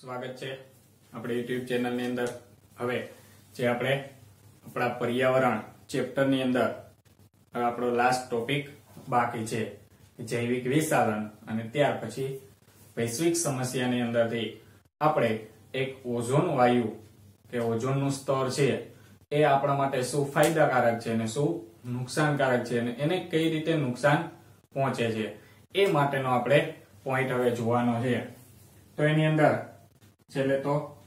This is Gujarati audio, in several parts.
સ્વાગત છે આપણી યુટ્યુબ ચેનલની અંદર। હવે જે આપણે આપણા પર્યાવરણ ચેપ્ટરની અંદર આપણો લાસ્ટ ટોપિક બાકી છે જૈવિક વિસાલન, અને ત્યાર પછી વૈશ્વિક સમસ્યાની અંદરથી આપણે એક ઓઝોન વાયુ કે ઓઝોનનું સ્તર છે એ આપણા માટે શું ફાયદાકારક છે અને શું નુકસાનકારક છે અને એને કઈ રીતે નુકસાન પહોંચે છે એ માટેનો આપણે પોઈન્ટ હવે જોવાનો છે। તો એની અંદર છેલ્લે તો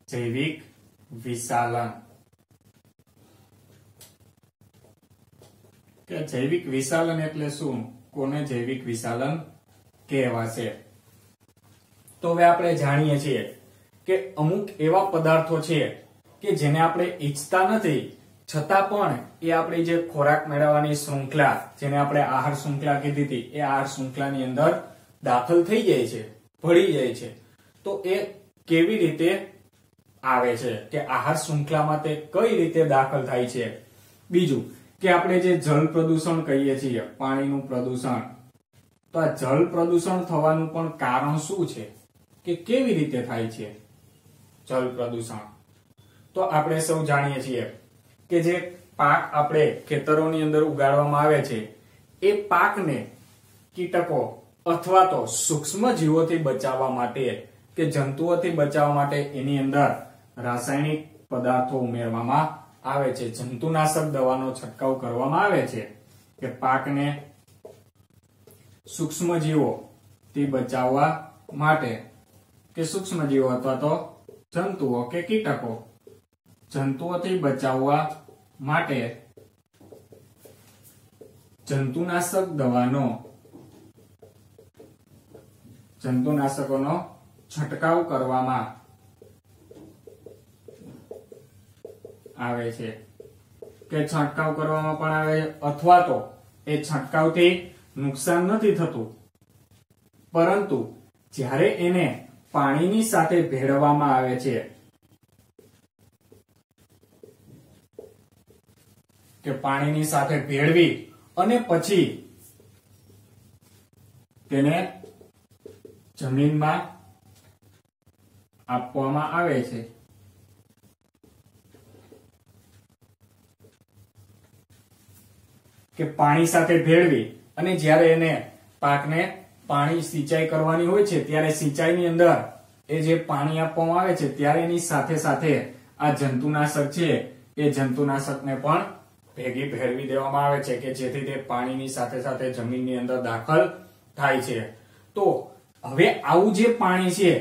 જૈવિક વિસાલન કે જૈવિક વિસાલન એટલે શું, કોને જૈવિક વિસાલન કહેવાશે। તો હવે આપણે જાણીએ છીએ કે અમુક એવા પદાર્થો છે કે જેને આપણે ઈચ્છતા નથી છતાં પણ એ આપણી જે ખોરાક મેળવવાની શૃંખલા, જેને આપણે આહાર શૃંખલા કીધી હતી, એ આહાર શૃંખલાની અંદર દાખલ થઈ જાય છે, ભળી જાય છે। તો એ કેવી રીતે આવે છે કે આહાર શૃંખલામાં તે કઈ રીતે દાખલ થાય છે। બીજું કે આપણે જે જળ પ્રદૂષણ કહીએ છીએ, પાણીનું પ્રદૂષણ, તો આ જળ પ્રદૂષણ થવાનું પણ કારણ શું છે કે કેવી રીતે થાય છે જળ પ્રદૂષણ। તો આપણે સૌ જાણીએ છીએ કે જે પાક આપણે ખેતરોની અંદર ઉગાડવામાં આવે છે એ પાકને કીટકો અથવા તો સૂક્ષ્મ જીવોથી બચાવવા માટે કે જંતુઓથી બચાવવા માટે એની અંદર રાસાયણિક પદાર્થો ઉમેરવામાં આવે છે, જંતુનાશક દવાનો છંટકાવ કરવામાં આવે છે કે પાકને સૂક્ષ્મ જીવોથી બચાવવા માટે, કે સૂક્ષ્મ જીવો અથવા તો જંતુઓ કે કીટકો, જંતુઓથી બચાવવા માટે જંતુનાશકોનો છંટકાવ કરવામાં આવે છે કે છંટકાવ કરવામાં પણ આવે, અથવા તો એ છંટકાવથી નુકસાન નથી થતું, પરંતુ જ્યારે એને પાણીની સાથે ભેળવવામાં આવે છે કે પાણીની સાથે ભેળવી અને પછી તેને જમીનમાં આપવામાં આવે છે કે પાણી સાથે ભેળવી અને જ્યારે એને પાકને પાણી સિંચાઈ કરવાની હોય છે ત્યારે સિંચાઈની અંદર એ જે પાણી આપવામાં આવે છે ત્યારે એની સાથે સાથે આ જંતુનાશક છે એ જંતુનાશકને પણ ભેગી ભેળવી દેવામાં આવે છે કે જેથી તે પાણીની સાથે સાથે જમીનની અંદર દાખલ થાય છે। તો હવે આવું જે પાણી છે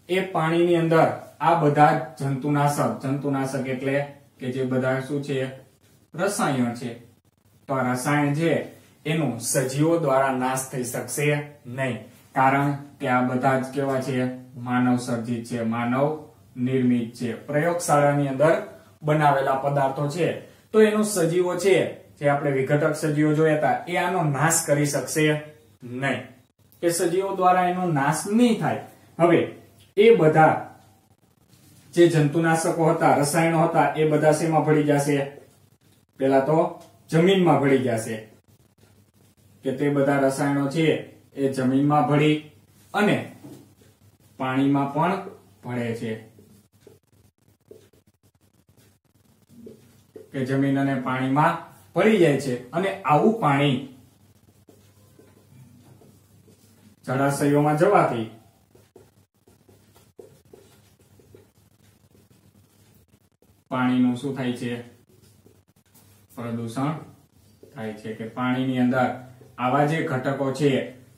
એ પાણીની અંદર આ બધા જંતુનાશક એટલે કે જે બધા શું છે રસાયણ છે, તો આ રસાયણ છે એનું સજીવો દ્વારા નાશ થઈ શકશે નહીં, કારણ કે આ બધા જ કેવા છે, માનવ સર્જિત છે, માનવ નિર્મિત છે, પ્રયોગશાળાની અંદર બનાવેલા પદાર્થો છે। તો એનો સજીવો છે જે આપણે વિઘટક સજીવો જોયા હતા એ આનો નાશ કરી શકશે નહીં, કે સજીવો દ્વારા એનો નાશ નહીં થાય। હવે એ બધા જે જંતુનાશકો હતા, રસાયણો હતા, એ બધા શેમાં ભળી જશે, પેલા તો જમીનમાં ભળી જશે કે તે બધા રસાયણો છે એ જમીનમાં ભળી અને પાણીમાં પણ ભળે છે કે જમીન અને પાણીમાં ભળી જાય છે, અને આવું પાણી જળાશયોમાં જવાથી પાણીનું શું થાય છે, પ્રદૂષણ થાય છે કે પાણીની અંદર આવા જે ઘટકો છે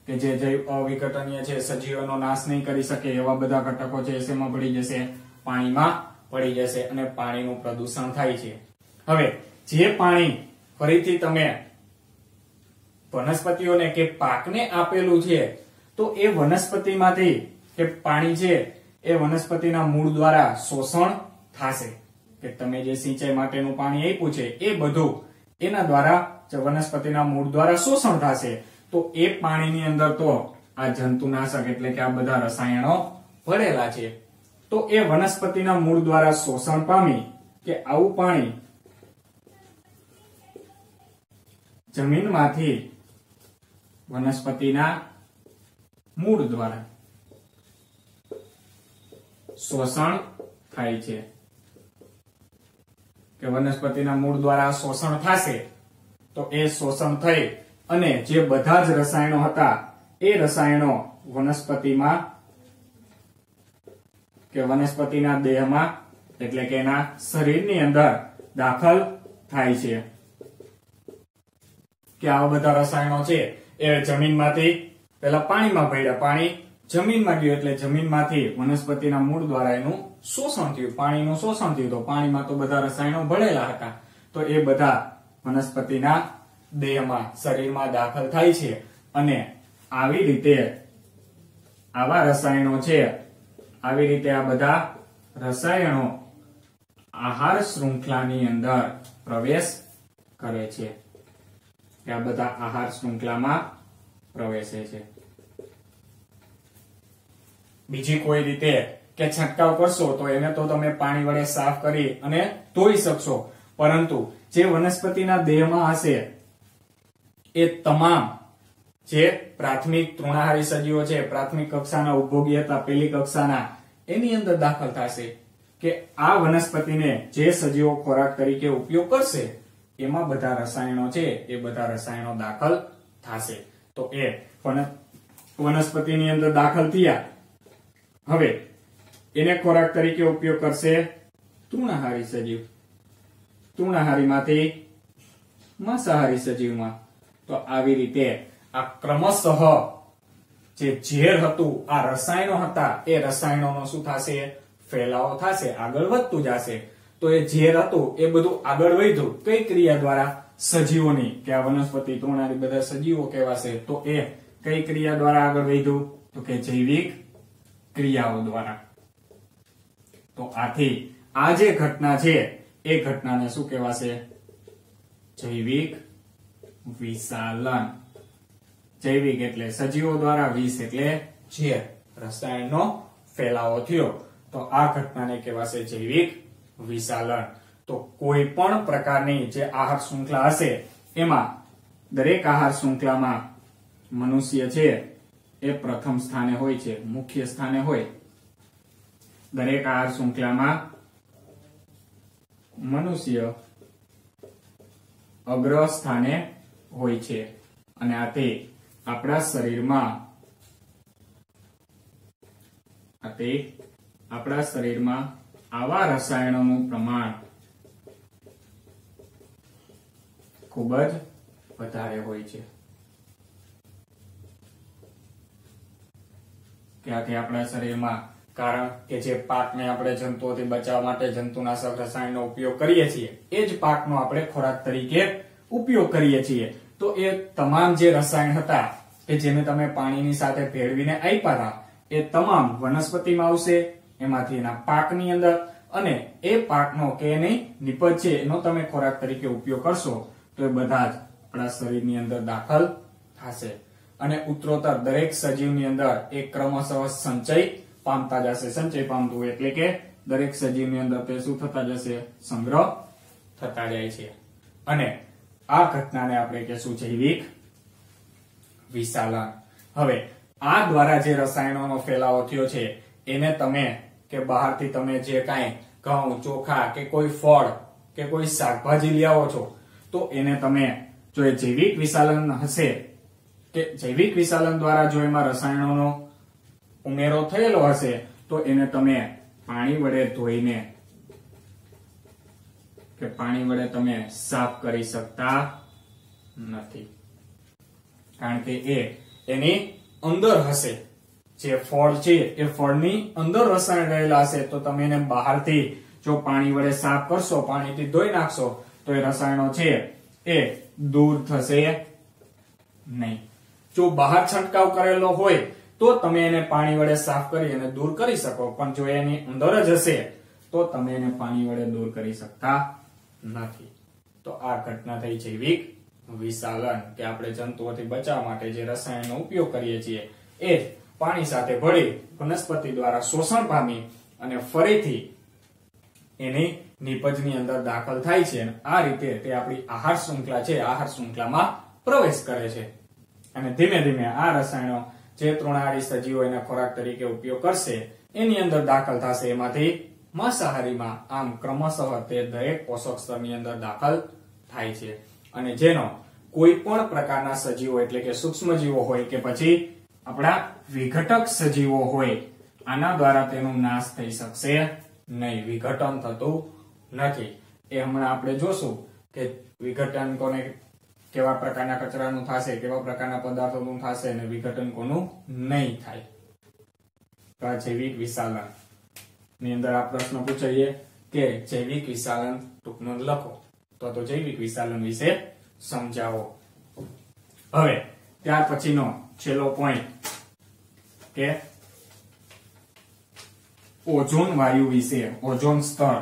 કે જે જૈવ અવિઘટનીય છે, સજીવોનો નાશ નહીં કરી શકે એવા બધા ઘટકો છે શેમાં ભળી જશે, પાણીમાં ભળી જશે અને પાણીનું પ્રદૂષણ થાય છે। હવે જે પાણી ફરીથી તમે વનસ્પતિઓને કે પાકને આપેલું છે તો એ વનસ્પતિમાંથી કે પાણી છે એ વનસ્પતિના મૂળ દ્વારા શોષણ થશે કે તમે જે સિંચાઈ માટેનું પાણી આપ્યું છે એ બધું એના દ્વારા વનસ્પતિના મૂળ દ્વારા શોષણ થશે। તો એ પાણીની અંદર તો આ જંતુનાશક એટલે કે આ બધા રસાયણો ભળેલા છે, તો એ વનસ્પતિના મૂળ દ્વારા શોષણ પામી કે આવું પાણી જમીનમાંથી વનસ્પતિના મૂળ દ્વારા શોષણ થાય છે, કે વનસ્પતિના મૂળ દ્વારા શોષણ થશે, તો એ શોષણ થઈ અને જે બધા જ રસાયણો હતા એ રસાયણો વનસ્પતિમાં કે વનસ્પતિના દેહમાં એટલે કે એના શરીરની અંદર દાખલ થાય છે, કે આવા બધા રસાયણો છે એ જમીનમાંથી પેલા પાણીમાં ભળ્યા, પાણી જમીનમાં ગયું એટલે જમીનમાંથી વનસ્પતિના મૂળ દ્વારા એનું શોષણ થયું, પાણીનું શોષણ થયું, તો પાણીમાં તો બધા રસાયણો ભળેલા હતા, તો એ બધા વનસ્પતિના દેહમાં શરીરમાં દાખલ થાય છે અને આવી રીતે આવા રસાયણો છે, આવી રીતે આ બધા રસાયણો આહાર શૃંખલાની અંદર પ્રવેશ કરે છે, કે આ બધા આહાર શૃંખલામાં પ્રવેશે છે. બીજી કોઈ રીતે કે છંટકાવ કરશો તો એને તો તમે પાણી વડે સાફ કરી અને ધોઈ શકશો, પરંતુ જે વનસ્પતિના દેહમાં હશે એ તમામ જે પ્રાથમિક તૃણાહારી સજીવો છે, પ્રાથમિક કક્ષાના ઉપભોગી હતા, પેલી કક્ષાના, એની અંદર દાખલ થશે, કે આ વનસ્પતિને જે સજીવો ખોરાક તરીકે ઉપયોગ કરશે એમાં બધા રસાયણો છે એ બધા રસાયણો દાખલ થશે, તો એ વનસ્પતિની અંદર દાખલ થયા. હવે એને ખોરાક તરીકે ઉપયોગ કરશે તૃણાહારી સજીવ, તૃણાહારીમાંથી માંસાહારી સજીવમાં, તો આવી રીતે આ ક્રમશઃ જે ઝેર હતું, આ રસાયણો હતા, એ રસાયણોનો શું થશે? ફેલાવો થશે, આગળ વધતું જશે. તો એ ઝેર હતું એ બધું આગળ વધ્યું કઈ ક્રિયા દ્વારા? સજીવોની, કે આ વનસ્પતિ તૃણાહારી બધા સજીવો કહેવાશે, તો એ કઈ ક્રિયા દ્વારા આગળ વધ્યું? તો કે જૈવિક ક્રિયાઓ દ્વારા. તો આથી આ જે ઘટના છે એ ઘટનાને શું કહેવાશે? જૈવિક વિશાલન. જૈવિક એટલે સજીવો દ્વારા, વિષ એટલે ઝેર, રસાયણનો ફેલાવો થયો, તો આ ઘટનાને કહેવાશે જૈવિક વિશાલન. તો કોઈ પણ પ્રકારની જે આહાર શૃંખલા હશે એમાં દરેક આહાર શૃંખલામાં મનુષ્ય છે એ પ્રથમ સ્થાને હોય છે, મુખ્ય સ્થાને હોય. દરેક આહાર શૃંખલામાં મનુષ્ય અગ્ર સ્થાને હોય છે, અને આથી આપણા શરીરમાં આવા રસાયણોનું પ્રમાણ ખૂબ જ વધારે હોય છે. ત્યાંથી આપણા શરીરમાં, કારણ કે જે પાકને આપણે જંતુઓથી બચાવવા માટે જંતુનાશક રસાયણનો ઉપયોગ કરીએ છીએ, એ જ પાકનો આપણે ખોરાક તરીકે ઉપયોગ કરીએ છીએ, તો એ તમામ જે રસાયણ હતા કે જેને તમે પાણીની સાથે ભેળવીને આપ્યા હતા, એ તમામ વનસ્પતિમાં આવશે, એમાંથી એના પાકની અંદર, અને એ પાકનો કે એની નીપજ છે એનો તમે ખોરાક તરીકે ઉપયોગ કરશો તો એ બધા જ આપણા શરીરની અંદર દાખલ થશે, અને ઉત્તરોત્તર દરેક સજીવની અંદર એક ક્રમશઃ સંચય પામતા જશે. સંચય પામતું એટલે કે દરેક સજીવની અંદર તે શું થતા જશે? સંગ્રહ થતા જાય છે. અને આ ઘટનાને આપણે કહેશું જૈવિક વિશાલન. હવે આ દ્વારા જે રસાયણોનો ફેલાવો થયો છે એને તમે કે બહારથી તમે જે કાંઈ ઘઉં, ચોખા કે કોઈ ફળ કે કોઈ શાકભાજી લઈ આવો છો, તો એને તમે જો એ જૈવિક વિશાલન હશે, કે જૈવિક વિશાલન દ્વારા જો એમાં રસાયણોનો ઉમેરો થયેલો હશે, તો એને તમે પાણી વડે ધોઈને કે પાણી વડે તમે સાફ કરી શકતા નથી, કારણ કે એ એની અંદર હશે. જે ફળ છે એ ફળની અંદર રસાયણ રહેલા હશે, તો તમે એને બહારથી જો પાણી વડે સાફ કરશો, પાણીથી ધોઈ નાખશો, તો એ રસાયણો છે એ દૂર થશે નહીં. જો બહાર છંટકાવ કરેલો હોય તો તમે એને પાણી વડે સાફ કરી અને દૂર કરી શકો, પણ જો એની અંદર જ હશે તો તમે એને પાણી વડે દૂર કરી શકતા નથી. તો આ ઘટના થઈ જૈવિક વિશાલન, કે આપણે જંતુઓથી બચાવવા માટે જે રસાયણનો ઉપયોગ કરીએ છીએ એ પાણી સાથે ભળી વનસ્પતિ દ્વારા શોષણ પામી અને ફરીથી એની નીપજની અંદર દાખલ થાય છે, અને આ રીતે તે આપણી આહાર શૃંખલા છે, આહાર શૃંખલામાં પ્રવેશ કરે છે, અને ધીમે ધીમે આ રસાયણો જે તૃણાહારી સજીવો એના ખોરાક તરીકે ઉપયોગ કરશે એની અંદર દાખલ થશે, એમાંથી માંસાહારીમાં. આમ ક્રમશઃ તે દરેક પોષક સ્તરની અંદર દાખલ થાય છે. અને જેનો કોઈ પણ પ્રકારના સજીવો એટલે કે સૂક્ષ્મજીવો હોય કે પછી આપણા વિઘટક સજીવો હોય, આના દ્વારા તેનો નાશ થઈ શકશે નહીં, વિઘટન થતું નથી. એ હમણાં આપણે જોશું કે વિઘટન કોને, કેવા પ્રકારના કચરાનું થશે, કેવા પ્રકારના પદાર્થોનું થશે અને વિઘટન કોનું નહીં થાય. જૈવિક વિશાલન ની અંદર આ પ્રશ્ન પૂછાઈએ કે જૈવિક વિશાલન ટૂંકમાં લખો, તો જૈવિક વિશાલન વિશે સમજાવો. હવે ત્યાર પછીનો છેલ્લો પોઈન્ટ કે ઓઝોન વાયુ વિશે, ઓઝોન સ્તર.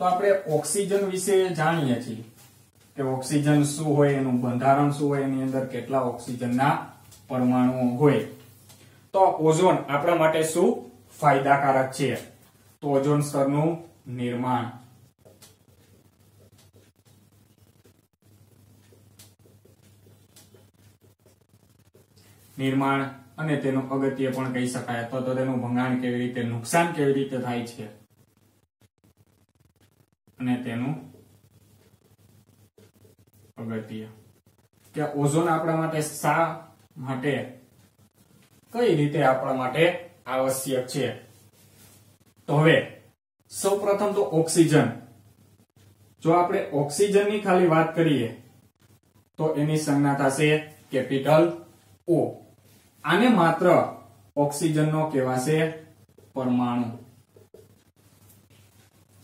તો આપણે ઓક્સિજન વિશે જાણીએ છીએ કે ઓક્સિજન શું હોય, એનું બંધારણ શું હોય, એની અંદર કેટલા ઓક્સિજનના પરમાણુઓ હોય. તો ઓઝોન આપણા માટે શું ફાયદાકારક છે? તો ઓઝોન સ્તરનું નિર્માણ. અને તેનું અગત્ય પણ કહી શકાય, અથવા તો તેનું ભંગાણ કેવી રીતે, નુકસાન કેવી રીતે થાય છે, અને તેનું અગત્ય કે ઓઝોન આપણા માટે શા માટે, કઈ રીતે આપણા માટે આવશ્યક છે. તો હવે સૌપ્રથમ તો ઓક્સિજન. જો આપણે ઓક્સિજનની ખાલી વાત કરીએ તો એની સંજ્ઞા થશે કેપિટલ O. આને માત્ર ઓક્સિજનનો કહેવાશે પરમાણુ.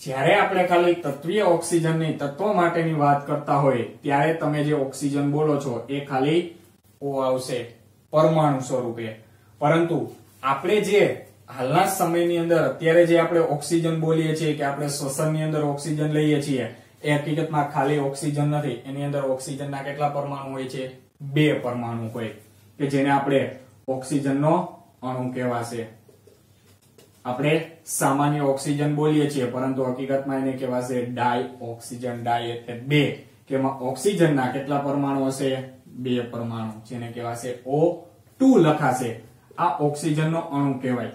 જ્યારે આપણે ખાલી તત્વીય ઓક્સિજનની, તત્વ માટેની વાત કરતા હોય ત્યારે તમે જે ઓક્સિજન બોલો છો એ ખાલી O આવશે પરમાણુ સ્વરૂપે. પરંતુ આપણે જે હાલના સમયની અંદર અત્યારે જે આપણે ઓક્સિજન બોલીએ છીએ કે આપણે શ્વસનની અંદર ઓક્સિજન લઈએ છીએ, એ હકીકતમાં ખાલી ઓક્સિજન નથી. એની અંદર ઓક્સિજનના કેટલા પરમાણુ હોય છે? 2 પરમાણુ હોય કે જેને આપણે ઓક્સિજનનો અણુ કહેવાશે. આપણે સામાન્ય ઓક્સિજન બોલીએ છીએ પરંતુ હકીકતમાં એને કહેવાશે ડાયઓક્સિજન. ડાય એટલે 2, કે એમાં ઓક્સિજનના કેટલા પરમાણુ હશે? 2 પરમાણુ, જેને કહેવાશે O2 લખાશે. આ ઓક્સિજનનો અણુ કહેવાય.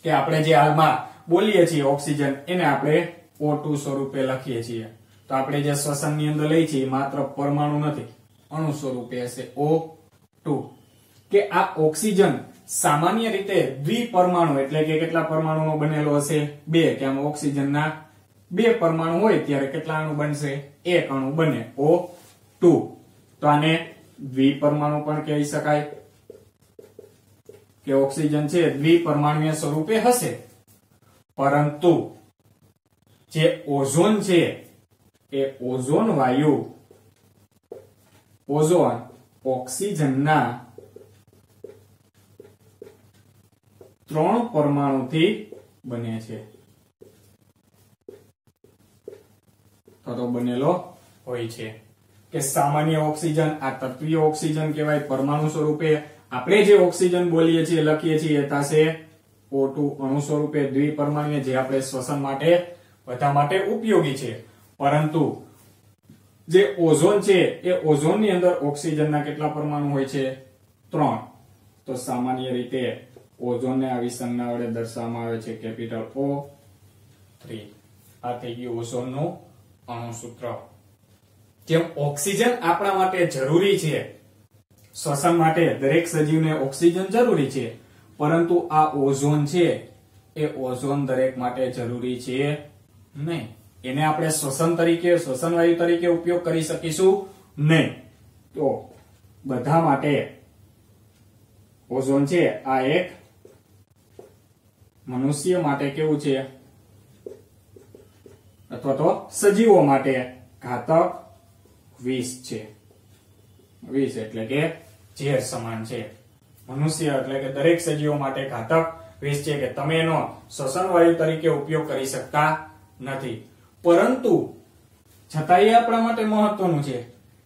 કે આપણે જે હાલમાં બોલીએ છીએ ઓક્સિજન, એને આપણે O2 સ્વરૂપે લખીએ છીએ. તો આપણે જે શ્વસનની અંદર લઈએ છીએ માત્ર પરમાણુ નથી, અણુ સ્વરૂપે હશે O2. કે આ ઓક્સિજન સામાન્ય રીતે દ્વિપરમાણુ એટલે કે કેટલા પરમાણુનો બનેલો હશે? 2. કે આમ ઓક્સિજનના 2 પરમાણુ હોય ત્યારે કેટલા અણુ બનશે? 1 અણુ બને, O2. તો આને દ્વિપરમાણુ પણ કહી શકાય કે ઓક્સિજન છે દ્વિપરમાણુય સ્વરૂપે હશે. પરંતુ જે ઓઝોન છે એ ઓઝોન વાયુ, ઓઝોન ઓક્સિજનના 3 પરમાણુથી બને છે, તો બનેલો હોય છે. કે સામાન્ય ઓક્સિજન, આ તત્વીય ઓક્સિજન કહેવાય પરમાણુ સ્વરૂપે. આપણે જે ઓક્સિજન બોલીએ છીએ, લખીએ છીએ, એ થશે O2 અણુ સ્વરૂપે દ્વિપરમાણુય, જે આપણે શ્વસન માટે બધા માટે ઉપયોગી છે. પરંતુ જે ઓઝોન છે એ ઓઝોનની અંદર ઓક્સિજનના કેટલા પરમાણુ હોય છે? 3. તો સામાન્ય રીતે ઓઝોનને આવી સંજ્ઞા વડે દર્શાવવામાં આવે છે કેપિટલ O3. આ થઈ ગયું ઓઝોનનું અણુસૂત્ર. જેમ ઓક્સિજન આપણા માટે જરૂરી છે, શ્વસન માટે દરેક સજીવને ઓક્સિજન જરૂરી છે, પરંતુ આ ઓઝોન છે એ ઓઝોન દરેક માટે જરૂરી છે નહીં. એને આપણે શ્વસન તરીકે, શ્વસન વાયુ તરીકે ઉપયોગ કરી શકીશું નહીં. તો બધા માટે ઓઝોન છે આ એક મનુષ્ય માટે કેવું છે, અથવા તો સજીવો માટે ઘાતક વિષ છે. વિષ એટલે કે ઝેર સમાન છે. મનુષ્ય એટલે કે દરેક સજીવો માટે ઘાતક વિષ છે કે તમે એનો શ્વસન વાયુ તરીકે ઉપયોગ કરી શકતા નથી. પરંતુ છતાં એ આપણા માટે મહત્વનું છે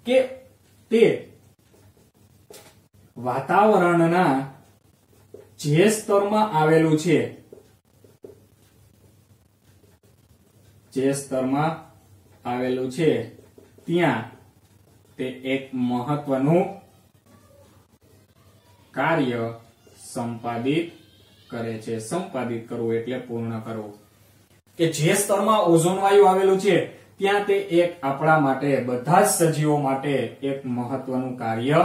કે તે વાતાવરણના જે સ્તરમાં આવેલું છે, ત્યાં તે એક મહત્વનું કાર્ય સંપાદિત કરે છે. સંપાદિત કરવું એટલે પૂર્ણ કરવું. કે જે સ્તરમાં ઓઝોન વાયુ આવેલું છે ત્યાં તે એક આપણા માટે, બધા જ સજીવો માટે એક મહત્વનું કાર્ય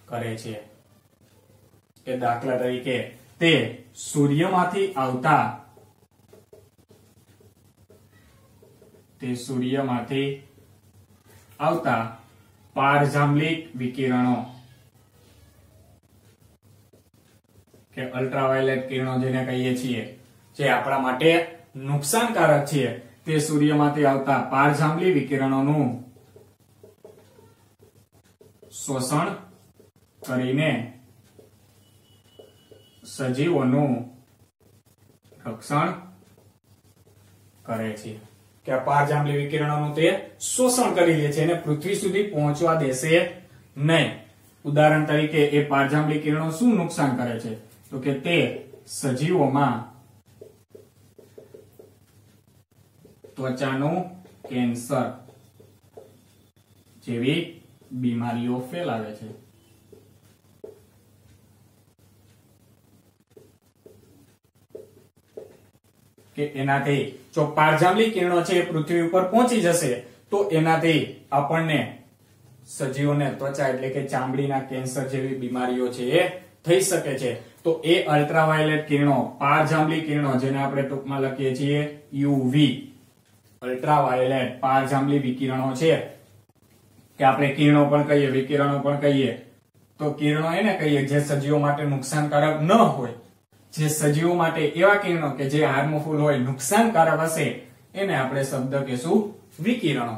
કરે છે. કે દાખલા તરીકે તે સૂર્યમાંથી આવતા પારજાંબલિક વિકિરણો કે અલ્ટ્રાવાયોલેટ કિરણો જેને કહીએ છીએ, જે આપણા માટે નુકસાનકારક છે, તે સૂર્યમાંથી આવતા પારજાંબલિક વિકિરણોનું શોષણ કરીને સજીવોનું રક્ષણ કરે છે. કે આ પારજાંબલિક વિકિરણોનું તે શોષણ કરી લે છે અને પૃથ્વી સુધી પહોંચવા દેશે નહીં. ઉદાહરણ તરીકે એ પારજાંબલિક કિરણો શું નુકસાન કરે છે? તો કે તે સજીવોમાં ત્વચાનું કેન્સર જેવી બીમારીઓ ફેલાવે છે. કે એનાથી જો પારજાંબલિક કિરણો છે એ પૃથ્વી ઉપર પહોંચી જશે તો એનાથી આપણને સજીવોને ત્વચા એટલે કે ચામડીના કેન્સર જેવી બીમારીઓ છે એ થઈ શકે છે. તો એ અલ્ટ્રાવાયોલેટ કિરણો, પારજાંબલિક કિરણો, જેને આપણે ટૂંકમાં લખીએ છીએ યુવી, અલ્ટ્રાવાયોલેટ પારજાંબલિક વિકિરણો છે, કે આપણે કિરણો પણ કહીએ, વિકિરણો પણ કહીએ. તો કિરણો એને કહીએ જે સજીવો માટે નુકસાનકારક ન હોય. જે સજીવો માટે એવા કિરણો કે જે હાર્મફુલ હોય, નુકસાનકારક હશે, એને આપણે શબ્દ કહીશું વિકિરણો.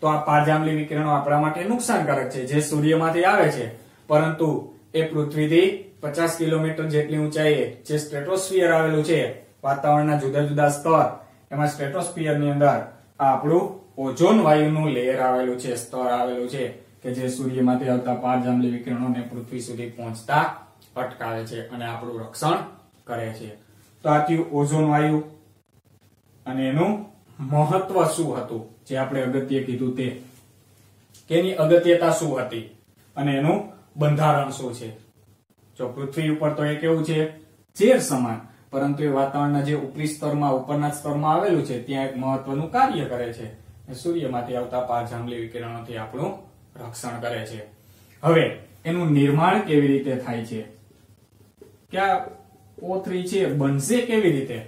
તો આ પારજાંબલિક વિકિરણો આપણા માટે નુકસાનકારક છે, જે સૂર્યમાંથી આવે છે, પરંતુ એ પૃથ્વીથી 50 કિલોમીટર જેટલી ઊંચાઈએ જે સ્ટ્રેટોસ્ફિયર આવેલું છે, વાતાવરણના જુદા જુદા સ્તર, એમાં સ્ટ્રેટોસ્ફિયર ની અંદર આપણું ઓઝોન વાયુનું લેયર આવેલું છે, સ્તર આવેલું છે, કે જે સૂર્યમાંથી આવતા પારજાંબલિક વિકિરણોને પૃથ્વી સુધી પહોંચતા અટકાવે છે અને આપણું રક્ષણ કરે છે. તો આ થયું ઓઝોન વાયુ અને એનું મહત્વ શું હતું, જે આપણે અગત્ય કીધું તે, કે એની અગત્યતા શું હતી અને એનું બંધારણ શું છે. જો પૃથ્વી ઉપર તો એ કેવું છે, ઝેર સમાન, પરંતુ એ વાતાવરણના જે ઉપરી સ્તરમાં, ઉપરના સ્તરમાં આવેલું છે, ત્યાં એક મહત્વનું કાર્ય કરે છે. સૂર્યમાંથી આવતા પારજાંબલિક વિકિરણોથી આપણું રક્ષણ કરે છે. હવે એનું નિર્માણ કેવી રીતે થાય છે, કે આ O3 છે બનશે કેવી રીતે?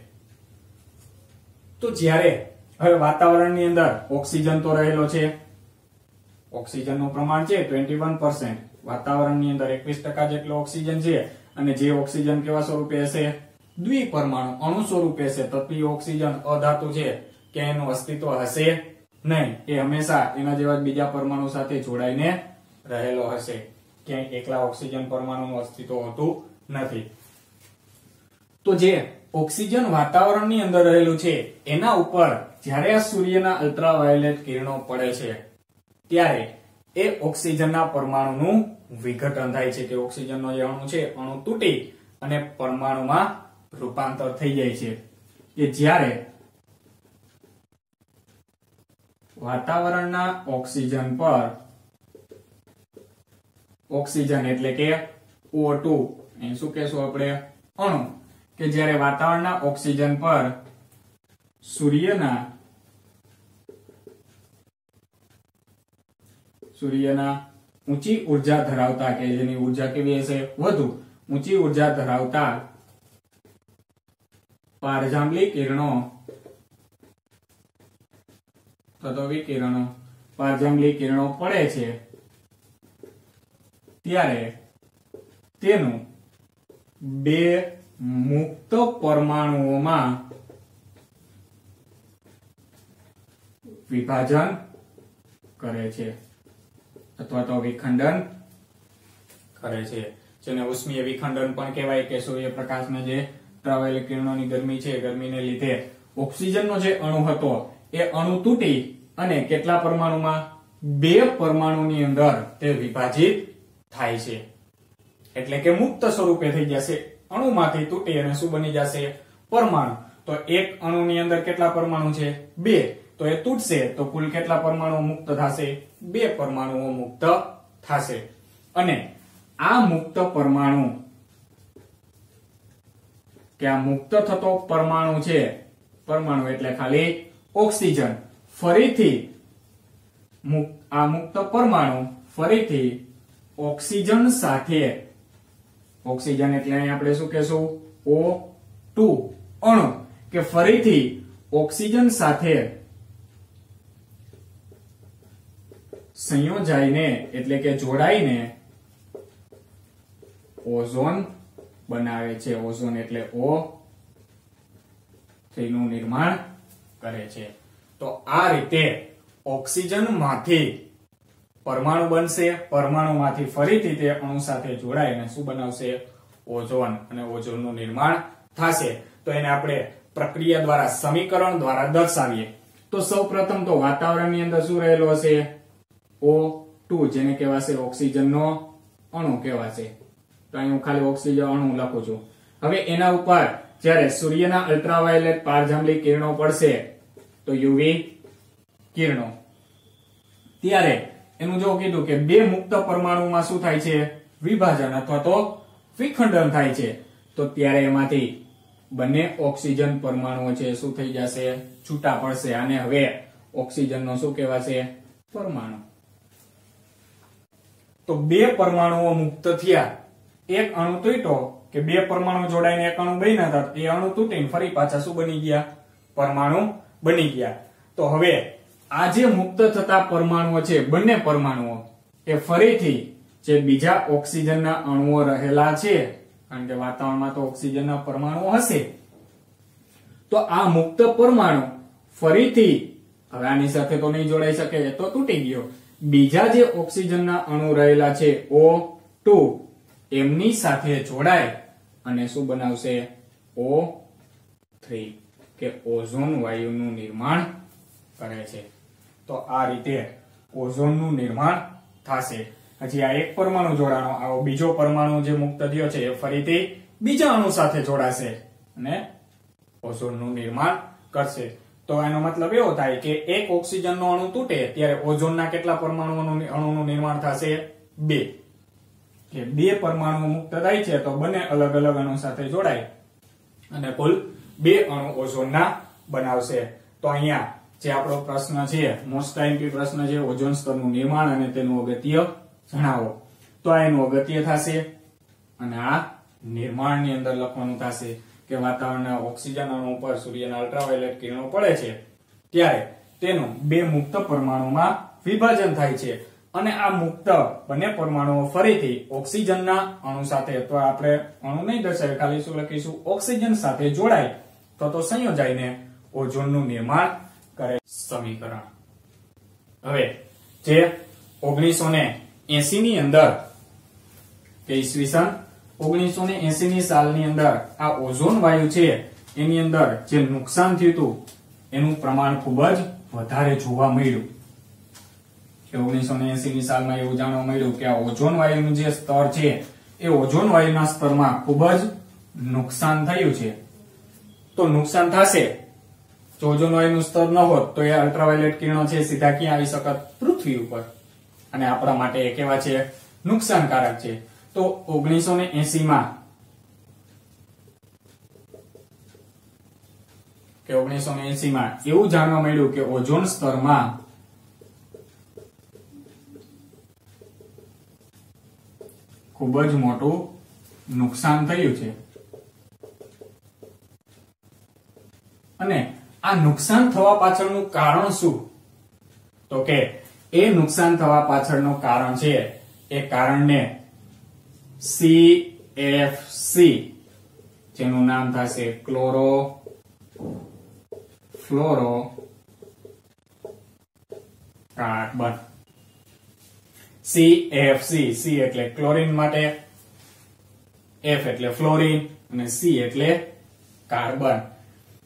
તો જ્યારે હવે વાતાવરણની અંદર ઓક્સિજન તો રહેલો છે, ઓક્સિજનનું પ્રમાણ છે 21%, વાતાવરણની અંદર 21% જેટલો ઓક્સિજન છે, અને જે ઓક્સિજન કેવા સ્વરૂપે હશે? દ્વિપરમાણુ અણુ સ્વરૂપે હશે. તત્વીય ઓક્સિજન અધાતુ છે, કે એનું અસ્તિત્વ હશે નહીં, એ હંમેશા એના જેવા બીજા પરમાણુ સાથે જોડાઈને રહેલો હશે. ક્યાંય એકલા ઓક્સિજન પરમાણુનું અસ્તિત્વ હોતું નથી. તો જે ઓક્સિજન વાતાવરણની અંદર રહેલું છે, એના ઉપર જ્યારે આ સૂર્યના અલ્ટ્રાવાયોલેટ કિરણો પડે છે, ત્યારે એ ઓક્સિજનના પરમાણુનું વિઘટન થાય છે. કે ઓક્સિજનનો જે અણુ છે, અણુ તૂટી અને પરમાણુમાં રૂપાંતર થઈ જાય છે. કે જ્યારે વાતાવરણના ઓક્સિજન પર, ઓક્સિજન એટલે કે O2, એ શું કહેશું આપણે? અણુ. કે જ્યારે વાતાવરણના ઓક્સિજન પર સૂર્યના ઊંચી ઉર્જા ધરાવતા, કે જેની ઉર્જા કેવી હશે? વધુ ઊંચી ઉર્જા ધરાવતા પારજાંબલિક કિરણો તથા વિકિરણો, પારજાંબલિક કિરણો પડે છે, ત્યારે તેનું બે મુક્ત પરમાણુઓમાં વિભાજન કરે છે અથવા તો વિખંડન કરે છે, જેને ઉષ્મીય વિખંડન પણ કહેવાય. કે સૂર્યપ્રકાશને જે અલ્ટ્રાવાયોલેટ કિરણોની ગરમી છે, ગરમીને લીધે ઓક્સિજનનો જે અણુ હતો એ અણુ તૂટી અને કેટલા પરમાણુમાં? બે પરમાણુની અંદર તે વિભાજિત થાય છે. એટલે કે મુક્ત સ્વરૂપે થઈ જશે, અણુમાંથી તૂટી અને શું બની જશે? પરમાણુ. તો એક અણુની અંદર કેટલા પરમાણુ છે? બે. તો એ તૂટશે તો કુલ કેટલા પરમાણુ મુક્ત થશે? બે પરમાણુઓ મુક્ત થશે. અને આ મુક્ત પરમાણુ કે આ મુક્ત થતો પરમાણુ છે, પરમાણુ એટલે ખાલી ઓક્સિજન, ફરીથી આ મુક્ત પરમાણુ ફરીથી ઓક્સિજન સાથે, ઓક્સિજન એટલે અહીં આપણે શું કહેશું, O2 અણુ, કે ફરીથી ઓક્સિજન સાથે સંયોજાઈને એટલે કે જોડાઈને ઓઝોન બનાવે છે. ઓઝોન એટલે O3 નું નિર્માણ કરે છે. તો આ રીતે ઓક્સિજન માંથી પરમાણુ બનશે, પરમાણુમાંથી ફરીથી તે અણુ સાથે જોડાઈને શું બનાવશે, ઓઝોન, અને ઓઝોનનું નિર્માણ થશે. તો એને આપણે પ્રક્રિયા દ્વારા, સમીકરણ દ્વારા દર્શાવીએ. તો સૌપ્રથમ તો વાતાવરણની અંદર શું રહેલો હશે, O2, જેને કહેવાશે ઓક્સિજનનો અણુ કહેવાશે. તો અહીં હું ખાલી ઓક્સિજન અણુ લખું છું. હવે એના ઉપર જ્યારે સૂર્યના અલ્ટ્રાવાયોલેટ પારજાંબલી કિરણો પડશે, તો યુવી કિરણો, ત્યારે એનું જો કીધું કે બે મુક્ત પરમાણુમાં શું થાય છે, વિભાજન અથવા તો વિખંડન થાય છે. તો ત્યારે એમાંથી બંને ઓક્સિજન પરમાણુઓ છે શું થઈ જશે, છૂટા પડશે. અને હવે ઓક્સિજનનો શું કહેવાશે, પરમાણુ. તો બે પરમાણુઓ મુક્ત થયા, એક અણુ તૂટ્યો કે બે પરમાણુ જોડાઈને એક અણુ બન્યા હતા, એ અણુ તૂટીને ફરી પાછા શું બની ગયા, પરમાણુ બની ગયા. તો હવે આ જે મુક્ત થતા પરમાણુઓ છે, બંને પરમાણુઓ, એ ફરીથી જે બીજા ઓક્સિજનના અણુઓ રહેલા છે, કારણ કે વાતાવરણમાં તો ઓક્સિજનના પરમાણુઓ હશે, તો આ મુક્ત પરમાણુ ફરીથી હવે આની સાથે તો નહીં જોડાઈ શકે, એ તો તૂટી ગયો. બીજા જે ઓક્સિજનના અણુ રહેલા છે O2, એમની સાથે જોડાય અને શું બનાવશે, O3, કે ઓઝોન વાયુનું નિર્માણ કરે છે. તો આ રીતે ઓઝોનનું નિર્માણ થશે. હજી આ એક પરમાણુ જોડાણો, આવો બીજો પરમાણુ જે મુક્ત થયો છે એ ફરીથી બીજા અણુ સાથે જોડાશે અને ઓઝોનનું નિર્માણ કરશે. તો એનો મતલબ એવો થાય કે એક ઓક્સિજનનો અણુ તૂટે ત્યારે ઓઝોનના કેટલા પરમાણુઓનું અણુનું નિર્માણ થશે, 2. કે 2 પરમાણુ મુક્ત થાય છે તો બંને અલગ અલગ અણુ સાથે જોડાય અને કુલ 2 અણુ ઓઝોનના બનાવશે. તો અહીંયા જે આપણો પ્રશ્ન છે, મોસ્ટ આઈએમપી પ્રશ્ન છે, ઓઝોન સ્તરનું નિર્માણ અને તેનું અગત્ય જણાવો. તો આ એનું અગત્ય થશે અને આ નિર્માણની અંદર લખવાનું થશે કે વાતાવરણના ઓક્સિજન અણુ ઉપર સૂર્યના અલ્ટ્રાવાયોલેટ કિરણો પડે છે ત્યારે તેનું 2 મુક્ત પરમાણુમાં વિભાજન થાય છે અને આ મુક્ત બંને પરમાણુઓ ફરીથી ઓક્સિજનના અણુ સાથે, તો આપણે અણુ નહીં દર્શાવીએ, ખાલી શું લખીશું, ઓક્સિજન સાથે જોડાય તો સંયોજાઈને ઓઝોનનું નિર્માણ કરે. સમીકરણ હવે જે 1980 ની અંદર કે ઈસવીસન 1980 ની સાલની અંદર આ ઓઝોન વાયુ છે એની અંદર જે નુકસાન થયું હતું એનું પ્રમાણ ખૂબ જ વધારે જોવા મળ્યું. કે 1980 ની સાલમાં એવું જાણવા મળ્યું કે આ ઓઝોન વાયુનું જે સ્તર છે એ ઓઝોન વાયુના સ્તરમાં ખૂબ જ નુકસાન થયું છે. તો નુકસાન થશે, જો ઓઝોન વાયુનું સ્તર ન હોત તો એ અલ્ટ્રાવાયોલેટ કિરણો છે સીધા ક્યાં આવી શકત, પૃથ્વી ઉપર, અને આપણા માટે એ કેવા છે, નુકસાનકારક છે. તો 1980 માં એવું જાણવા મળ્યું કે ઓઝોન સ્તરમાં ખૂબ જ મોટું નુકસાન થયું છે. અને આ નુકસાન થવા પાછળનું કારણ શું, તો કે એ નુકસાન થવા પાછળનું કારણ છે, એ કારણને CFC, જેનું નામ થશે ક્લોરોફ્લોરોકાર્બન. CFC, C એટલે ક્લોરીન માટે, F એટલે ફ્લોરીન અને C એટલે કાર્બન.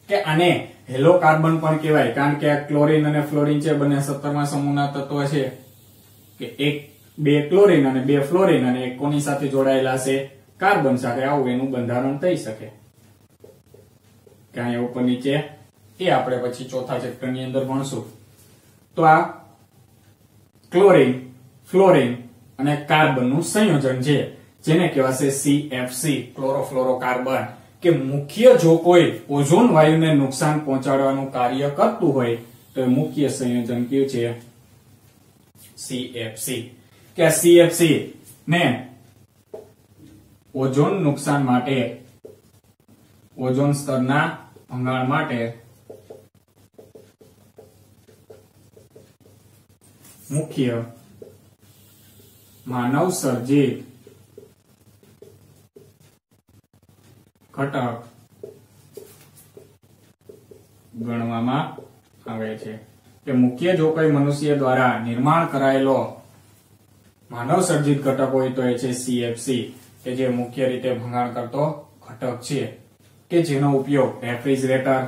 કે આને હેલો કાર્બન પણ કહેવાય, કારણ કે આ ક્લોરીન અને ફ્લોરીન છે બંને 17મા સમૂહના તત્વ છે. કે એક 2 ક્લોરીન અને 2 ફ્લોરીન અને એક કોની સાથે જોડાયેલા છે, કાર્બન સાથે, આવું એનું બંધારણ થઈ શકે. ક્યાં ઉપર નીચે એ આપણે પછી ચોથા ચેપ્ટરની અંદર ભણશું. તો આ ક્લોરીન, ફ્લોરીન અને કાર્બનનું સંયોજન છે જેને કહેવાશે CFC, ક્લોરોફ્લોરોકાર્બન. કે મુખ્ય જો કોઈ ઓઝોન વાયુને નુકસાન પહોંચાડવાનું કાર્ય કરતું હોય તો એ મુખ્ય સંયોજન કયું છે? CFC. કે આ CFC ને ઓઝોન નુકસાન માટે, ઓઝોન સ્તરના ભંગાણ માટે મુખ્ય માનવ સર્જિત ઘટક ગણવામાં આવે છે. કે મુખ્ય જો કોઈ મનુષ્ય દ્વારા નિર્માણ કરાયેલો માનવ સર્જિત ઘટક હોય તો એ છે CFC, કે જે મુખ્ય રીતે ભંગાણ કરતો ઘટક છે, કે જેનો ઉપયોગ રેફ્રિજરેટર,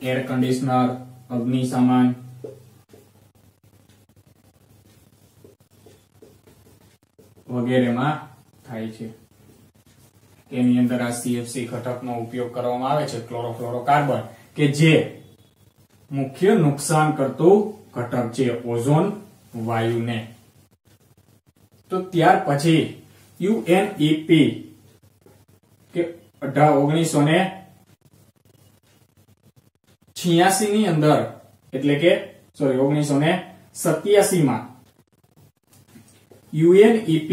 એર કન્ડિશનર, અગ્નિશમન વગેરેમાં થાય છે. તેની અંદર આ CFC ઘટકનો ઉપયોગ કરવામાં આવે છે, ક્લોરોફ્લોરોકાર્બન, કે જે મુખ્ય નુકસાન કરતું ઘટક છે ઓઝોન વાયુને. તો ત્યાર પછી UNEP કે 1986 ની અંદર, એટલે કે 1987 માં UNEP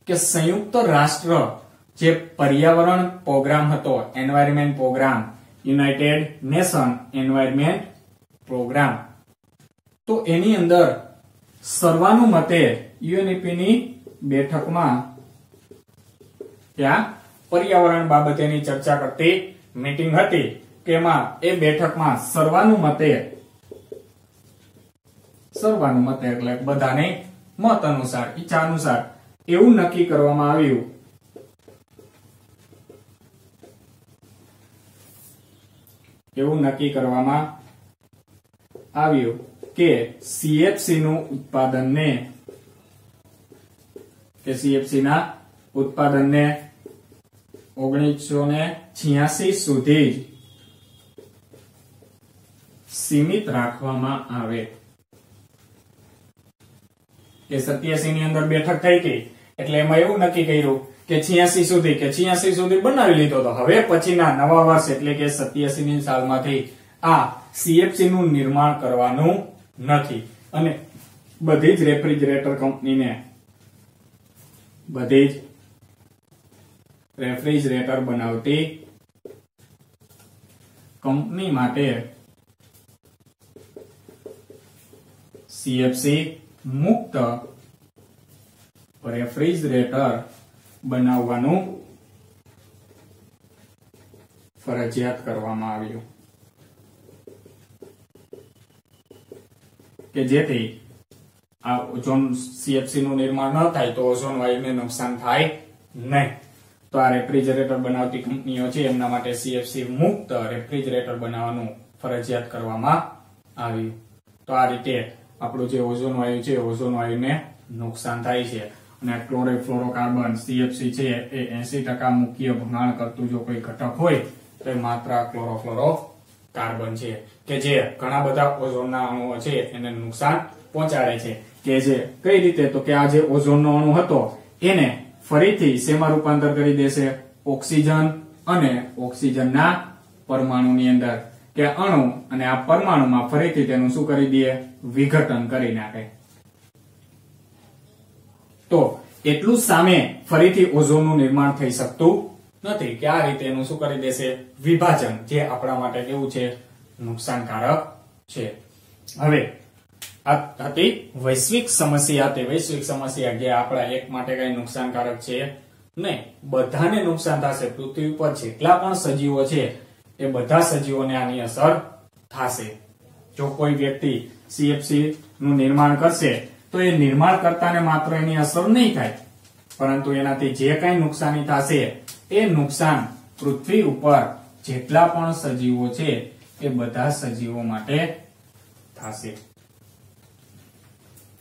કે સંયુક્ત રાષ્ટ્ર જે પર્યાવરણ પ્રોગ્રામ હતો, environment programme, United Nation environment programme, તો એની અંદર સર્વાનુમતે UNEP ની બેઠકમાં ત્યાં પર્યાવરણ બાબતેની ચર્ચા કરતી મીટિંગ હતી, કે એમાં એ બેઠકમાં સર્વાનુમતે એટલે બધાને મત અનુસાર, ઈચ્છા અનુસાર એવું નક્કી કરવામાં આવ્યું કે CFC નું ઉત્પાદનને 1986 સુધી જ સીમિત રાખવામાં આવે. કે 87 ની અંદર બેઠક થઈ હતી એટલે એમાં એવું નક્કી કર્યું કે 86 સુધી બનાવી લીધો, તો હવે પછીના નવા વર્ષ એટલે કે 87 ની સાલમાંથી આ CFC નું નિર્માણ કરવાનું નથી. અને બધી જ રેફ્રિજરેટર કંપનીને, બધી જ રેફ્રિજરેટર બનાવતી કંપની માટે CFC મુક્ત રેફ્રિજરેટર બનાવવાનું ફરજિયાત કરવામાં આવ્યું, કે જેથી આ ઓઝોન CFC નું નિર્માણ ન થાય તો ઓઝોન વાયુને નુકસાન થાય નહીં. તો આ રેફ્રિજરેટર બનાવતી કંપનીઓ છે એમના માટે CFC મુક્ત રેફ્રિજરેટર બનાવવાનું ફરજિયાત કરવામાં આવ્યું. તો આ રીતે આપણું જે ઓઝોન વાયુ છે, ઓઝોન વાયુને નુકસાન થાય છે. અને ક્લોરોફ્લોરોકાર્બન CFC છે એ 80% મુખ્ય ભંગાણ કરતું જો કોઈ ઘટક હોય તો એ માત્ર ક્લોરોફ્લોરોકાર્બન છે, કે જે ઘણા બધા ઓઝોનના અણુઓ છે એને નુકસાન પહોંચાડે છે. કે જે કઈ રીતે, તો કે આ જે ઓઝોનનો અણુ હતો એને ફરીથી શેમાં રૂપાંતર કરી દેશે? ઓક્સિજન અને ઓક્સિજનના પરમાણુની અંદર, કે અણુ અને આ પરમાણુમાં ફરીથી તેનું શું કરી દે? વિઘટન કરી નાખે. તો એટલું સામે ફરીથી ઓઝોનનું નિર્માણ થઈ શકતું નથી, કે આ રીતે એનું શું કરી દેશે? વિભાજન, જે આપણા માટે કેવું છે? નુકસાનકારક છે. હવે આ હતી વૈશ્વિક સમસ્યા. તે વૈશ્વિક સમસ્યા જે આપણા એક માટે કઈ નુકસાનકારક છે નહીં, બધાને નુકસાન થશે. પૃથ્વી ઉપર જેટલા પણ સજીવો છે એ બધા સજીવોને આની અસર થશે. જો કોઈ વ્યક્તિ CFC નું નિર્માણ કરશે તો એ નિર્માણ કરતાને માત્ર એની અસર નહીં થાય, પરંતુ એનાથી જે કઈ નુકસાની થશે એ નુકસાન પૃથ્વી ઉપર જેટલા પણ સજીવો છે એ બધા સજીવો માટે થશે.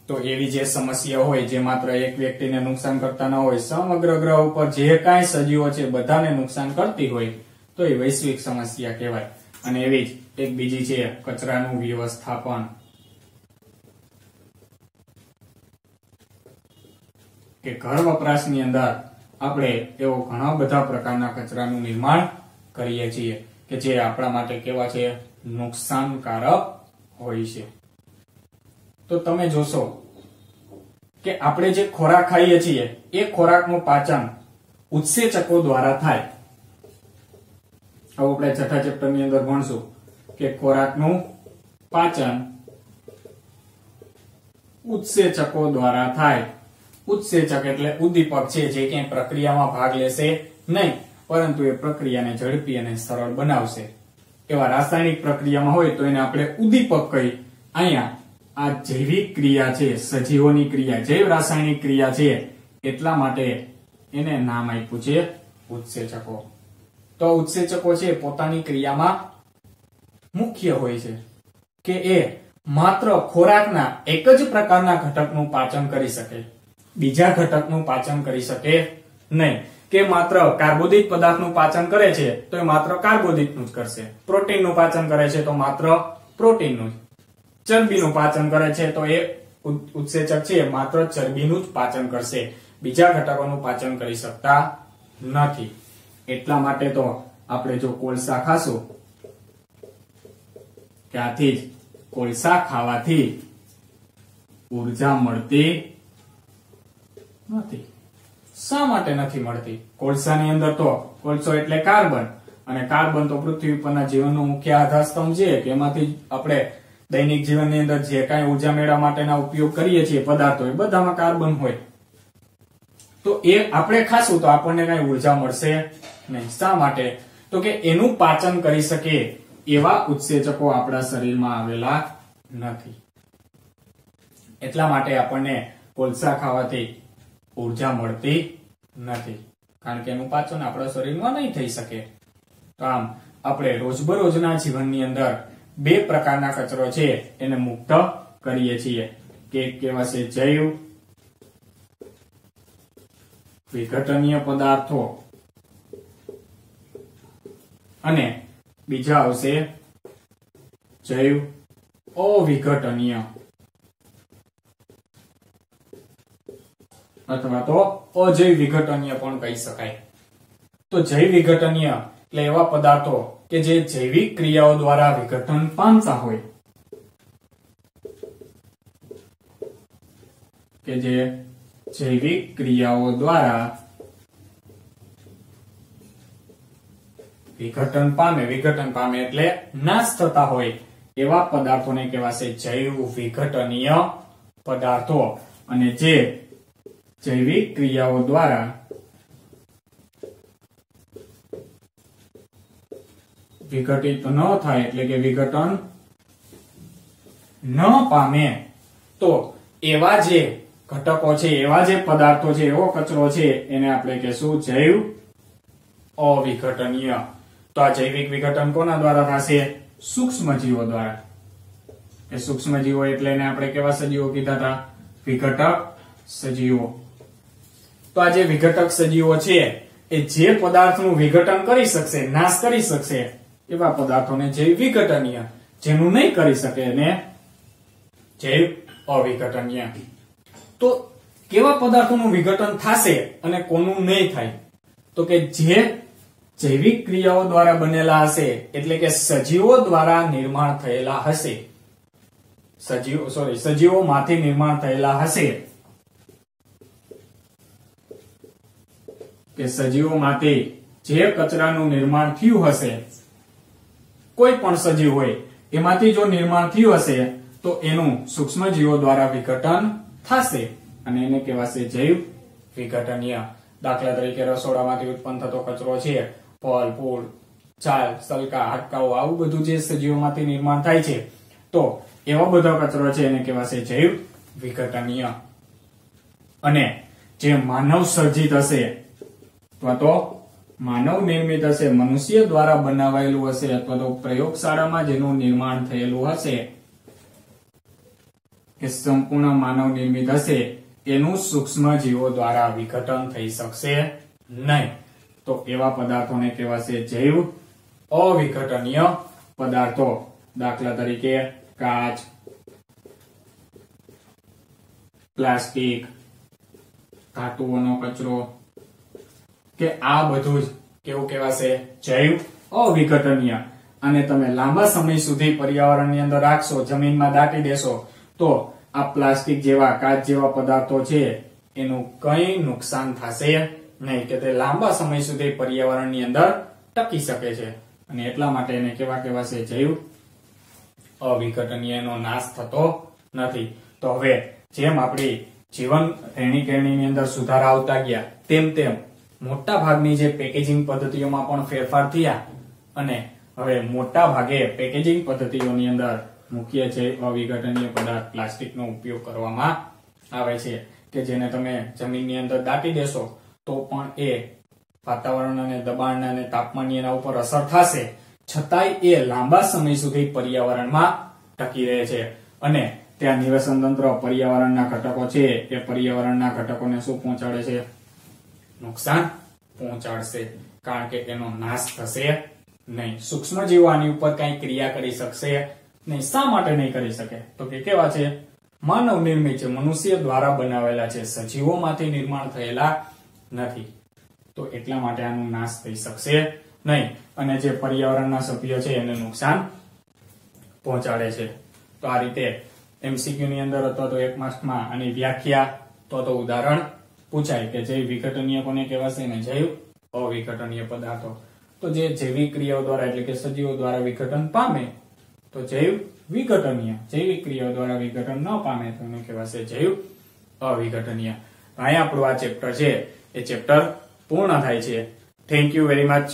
તો એવી જે સમસ્યા હોય જે માત્ર એક વ્યક્તિને નુકસાન કરતા ન હોય, સમગ્ર ગ્રહ ઉપર જે કાંઈ સજીવો છે બધાને નુકસાન કરતી હોય, તો એ વૈશ્વિક સમસ્યા કહેવાય. અને એવી જ એક બીજી છે કચરાનું વ્યવસ્થાપન, કે ઘર વપરાશની અંદર આપણે એવો ઘણા બધા પ્રકારના કચરાનું નિર્માણ કરીએ છીએ કે જે આપણા માટે કેવા છે, નુકસાનકારક હોય છે. તો તમે જોશો કે આપણે જે ખોરાક ખાઈએ છીએ એ ખોરાકનું પાચન ઉત્સેચકો દ્વારા થાય. હવે આપણે છઠ્ઠા ચેપ્ટરની અંદર ભણશું કે ખોરાકનું પાચન ઉત્સેચકો દ્વારા થાય. ઉત્સેચક એટલે ઉદ્દીપક છે જે ક્યાંય પ્રક્રિયામાં ભાગ લેશે નહીં, પરંતુ એ પ્રક્રિયાને ઝડપી અને સરળ બનાવશે. એવા રાસાયણિક પ્રક્રિયામાં હોય તો એને આપણે ઉદ્દીપક કહી. અહીંયા આ જૈવિક ક્રિયા છે, સજીવોની ક્રિયા, જૈવ રાસાયણિક ક્રિયા છે, એટલા માટે એને નામ આપ્યું છે ઉત્સેચકો. તો ઉત્સેચકો છે પોતાની ક્રિયામાં મુખ્ય હોય છે કે એ માત્ર ખોરાકના એક જ પ્રકારના ઘટકનું પાચન કરી શકે, બીજા ઘટકનું પાચન કરી શકે નહીં. કે માત્ર કાર્બોદિત પદાર્થનું પાચન કરે છે તો એ માત્ર કાર્બોદિતનું જ કરશે, પ્રોટીનનું પાચન કરે છે તો માત્ર પ્રોટીનનું જ, ચરબીનું પાચન કરે છે તો એ ઉત્સેચક છે માત્ર ચરબીનું જ પાચન કરશે, બીજા ઘટકોનું પાચન કરી શકતા નથી. એટલા માટે તો આપણે જો કોલસા ખાશું, ત્યાંથી જ કોલસા ખાવાથી ઉર્જા મળતી નથી. શા માટે નથી મળતી? કોલસાની અંદર તો કોલસો એટલે કાર્બન, અને કાર્બન તો પૃથ્વી પરના જીવનનો મુખ્ય આધારસ્તંભ છે કે એમાંથી આપણે દૈનિક જીવનની અંદર જે કાંઈ ઉર્જા મેળવવા માટેના ઉપયોગ કરીએ છીએ પદાર્થો, એ બધામાં કાર્બન હોય. તો એ આપણે ખાશું તો આપણને કઈ ઉર્જા મળશે નહીં. શા માટે? તો કે એનું પાચન કરી શકે એવા ઉત્સેચકો આપણા શરીરમાં આવેલા નથી. એટલા માટે આપણને કોલસા ખાવાથી ઉર્જા મળતી નથી, કારણ કે એનું પાચન આપણા શરીરમાં નહીં થઈ શકે. તો આમ આપણે રોજબરોજના જીવનની અંદર બે પ્રકારના કચરો છે એને મુક્ત કરીએ છીએ કે કેવા છે, જૈવ વિઘટનીય પદાર્થો અને બીજા આવશે જૈવ અવિઘટનીય અથવા તો અજૈવ વિઘટનીય પણ કહી શકાય. તો જૈવ વિઘટનીય એટલે એવા પદાર્થો કે જે જૈવિક ક્રિયાઓ દ્વારા વિઘટન પામતા હોય, કે જે જૈવિક ક્રિયાઓ દ્વારા વિઘટન પામે એટલે નાશ થતા હોય એવા પદાર્થોને કહેવાશે જૈવ વિઘટનીય પદાર્થો. અને જે જૈવિક ક્રિયાઓ દ્વારા વિઘટિત ન થાય એટલે કે વિઘટન ન પામે, તો એવા જે ઘટકો છે, એવા જે પદાર્થો છે, એવો કચરો છે, એને આપણે કહેશું જૈવ અવિઘટનીય. તો આ જૈવિક વિઘટન કોના દ્વારા થશે? સૂક્ષ્મજીવો દ્વારા. એ સૂક્ષ્મજીવો એટલે એને આપણે કેવા સજીવો કીધા હતા? વિઘટક સજીવો. તો આ જે વિઘટક સજીવો છે એ જે પદાર્થનું વિઘટન કરી શકશે, નાશ કરી શકશે, એવા પદાર્થોને જૈવ વિઘટનીય, જેનું નહીં કરી શકે એને જૈવ અવિઘટનીય. તો કેવા પદાર્થોનું વિઘટન થશે અને કોનું નહીં થાય? તો કે જે જૈવિક ક્રિયાઓ દ્વારા બનેલા હશે, એટલે કે સજીવો દ્વારા નિર્માણ થયેલા હશે, સજીવોમાંથી નિર્માણ થયેલા હશે, કે સજીવોમાંથી જે કચરાનું નિર્માણ થયું હશે, કોઈ પણ સજીવ હોય એમાંથી જો નિર્માણ થયું હશે તો એનું સૂક્ષ્મજીવો દ્વારા વિઘટન થશે અને એને કહેવાશે જૈવ વિઘટનીય. દાખલા તરીકે રસોડામાંથી ઉત્પન્ન થતો કચરો છે, ફળ ફૂલ, છાલ, સલકા, હાડકાઓ, આવું બધું જે સજીવોમાંથી નિર્માણ થાય છે, તો એવો બધો કચરો છે એને કહેવાશે જૈવ વિઘટનીય. અને જે માનવ સર્જિત હશે અથવા તો માનવ નિર્મિત હશે, મનુષ્ય દ્વારા બનાવાયેલું હશે અથવા તો પ્રયોગશાળામાં જેનું નિર્માણ થયેલું હશે, કે સંપૂર્ણ માનવ નિર્મિત હશે, એનું સૂક્ષ્મ જીવો દ્વારા વિઘટન થઈ શકશે નહીં. તો એવા પદાર્થોને કહેવાશે જૈવ અવિઘટનીય પદાર્થો, દાખલા તરીકે કાચ, પ્લાસ્ટિક, ધાતુઓનો કચરો, કે આ બધું જ કેવું કહેવાશે? જૈવ અવિઘટનીય. અને તમે લાંબા સમય સુધી પર્યાવરણની અંદર રાખશો, જમીનમાં દાટી દેશો, તો આ પ્લાસ્ટિક જેવા, કાચ જેવા પદાર્થો છે એનું કઈ નુકસાન થશે નહીં, કે તે લાંબા સમય સુધી પર્યાવરણની અંદર ટકી શકે છે. અને એટલા માટે એને કેવા કહેવાશે? જૈવ અવિઘટનીય. એનો નાશ થતો નથી. તો હવે જેમ આપણી જીવન રહેણી કહેણીની અંદર સુધારા આવતા ગયા, તેમ તેમ મોટા ભાગની જે પેકેજિંગ પદ્ધતિઓમાં પણ ફેરફાર થયા અને હવે મોટા ભાગે પેકેજિંગ પદ્ધતિઓની અંદર મુખ્ય છે અવિઘટનીય પદાર્થ પ્લાસ્ટિકનો ઉપયોગ કરવામાં આવે છે, કે જેને તમે જમીનની અંદર દાટી દેશો તો પણ એ વાતાવરણ અને દબાણ અને તાપમાનની એના ઉપર અસર થશે, છતાંય એ લાંબા સમય સુધી પર્યાવરણમાં ટકી રહે છે. અને ત્યાં નિવસન તંત્ર, પર્યાવરણના ઘટકો છે, એ પર્યાવરણના ઘટકોને શું પહોંચાડે છે? નુકસાન પહોંચાડશે, કારણ કે એનો નાશ થશે નહીં. સૂક્ષ્મ જીવો આની ઉપર કઈ ક્રિયા કરી શકશે નહીં. શા માટે નહીં કરી શકે? તો કે કેવા છે? માનવ નિર્મિત છે, મનુષ્ય દ્વારા બનાવેલા છે, સજીવોમાંથી નિર્માણ થયેલા નથી. તો એટલા માટે આનો નાશ થઈ શકશે નહીં. અને જે પર્યાવરણના સભ્યો છે એને નુકસાન પહોંચાડે છે. તો આ રીતે MCQ ની અંદર અથવા તો 1 માર્ક્સમાં આની વ્યાખ્યા તો ઉદાહરણ પૂછાય કે જૈવ વિઘટનીય કોને કહેવાશે? ને જૈવ અવિઘટનીય પદાર્થો. તો જે જૈવિક ક્રિયાઓ દ્વારા એટલે કે સજીવો દ્વારા વિઘટન પામે તો જૈવ વિઘટનીય, જૈવિક ક્રિયાઓ દ્વારા વિઘટન ન પામે તો એને કહેવાશે જૈવ અવિઘટનીય. અહીંયા આપણું આ ચેપ્ટર છે એ ચેપ્ટર પૂર્ણ થાય છે. Thank you very much.